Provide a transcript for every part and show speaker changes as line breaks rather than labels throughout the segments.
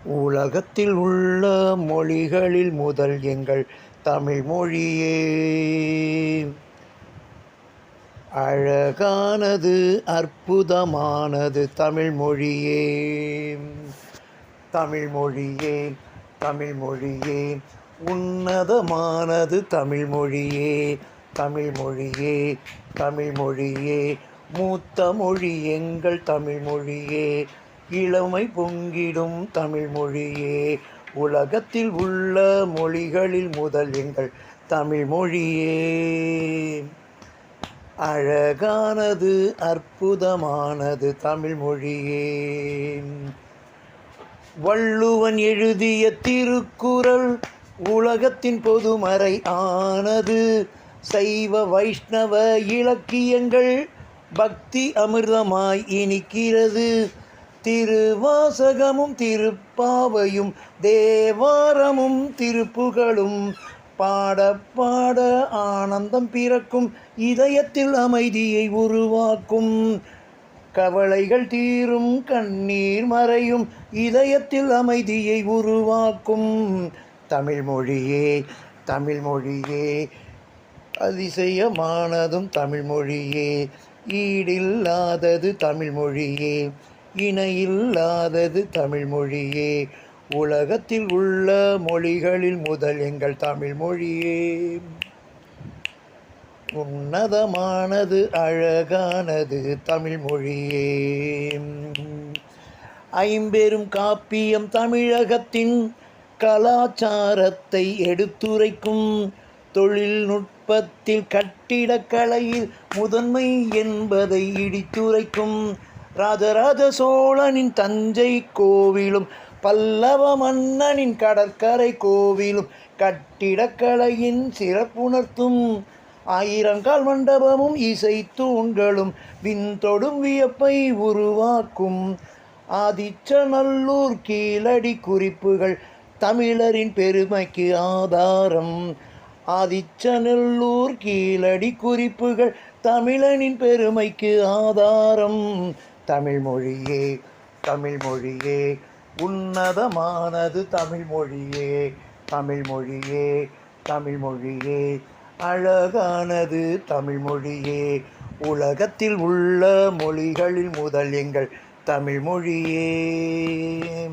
உலகத்தில் உள்ள மொழிகளில் முதல் எங்கள் தமிழ் மொழியே. அழகானது அற்புதமானது தமிழ் மொழியே. தமிழ் மொழியே தமிழ் மொழியே உன்னதமானது தமிழ் மொழியே. தமிழ் மொழியே தமிழ் மொழியே மூத்த மொழி எங்கள் தமிழ் மொழியே. இளமை பொங்கிடும் தமிழ் மொழியே. உலகத்தில் உள்ள மொழிகளில் முதல் எங்கள் தமிழ் மொழியே. அழகானது அற்புதமானது தமிழ் மொழியே. வள்ளுவன் எழுதிய திருக்குறள் உலகத்தின் பொதுமறை ஆனது. சைவ வைஷ்ணவ இலக்கியங்கள் பக்தி அமிர்தமாய் இனிக்கிறது. திருவாசகமும் திருப்பாவையும் தேவாரமும் திருப்புகழும் பாட பாட ஆனந்தம் பிறக்கும். இதயத்தில் அமைதியை உருவாக்கும். கவலைகள் தீரும் கண்ணீர் மறையும். இதயத்தில் அமைதியை உருவாக்கும். தமிழ் மொழியே தமிழ் மொழியே அதிசயமானதும் தமிழ் மொழியே. ஈடில்லாதது தமிழ் மொழியே. இணையில்லாதது தமிழ் மொழியே. உலகத்தில் உள்ள மொழிகளில் முதல் எங்கள் தமிழ் மொழியே. உன்னதமானது அழகானது தமிழ் மொழியே. ஐம்பெரும் காப்பியம் தமிழகத்தின் கலாச்சாரத்தை எடுத்துரைக்கும். தொழில்நுட்பத்தில் கட்டிடக்கலையில் முதன்மை என்பதை இடித்துரைக்கும். ராஜராஜ சோழனின் தஞ்சை கோவிலும் பல்லவ மன்னனின் கடற்கரை கோவிலும் கட்டிடக்கலையின் சிறப்புணர்த்தும். ஆயிரங்கால் மண்டபமும் இசை தூண்களும் விண்தொடும் வியப்பை உருவாக்கும். ஆதிச்சநல்லூர் கீழடி குறிப்புகள் தமிழரின் பெருமைக்கு ஆதாரம். ஆதிச்சநல்லூர் கீழடி குறிப்புகள் தமிழனின் பெருமைக்கு ஆதாரம். தமிழ் மொழியே தமிழ் மொழியே உன்னதமானது தமிழ் மொழியே. தமிழ் மொழியே தமிழ் மொழியே அழகானது தமிழ் மொழியே. உலகத்தில் உள்ள மொழிகளில் முதல் எங்கள் தமிழ் மொழியே.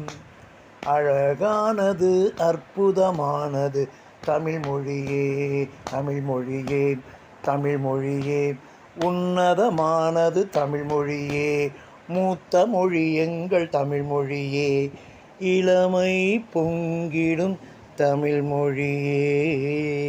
அழகானது அற்புதமானது தமிழ் மொழியே. தமிழ் மொழியே தமிழ் மொழியே உன்னதமானது தமிழ் மொழியே. மூத்த மொழி எங்கள் தமிழ் மொழியே. இளமை பொங்கிடும் தமிழ் மொழியே.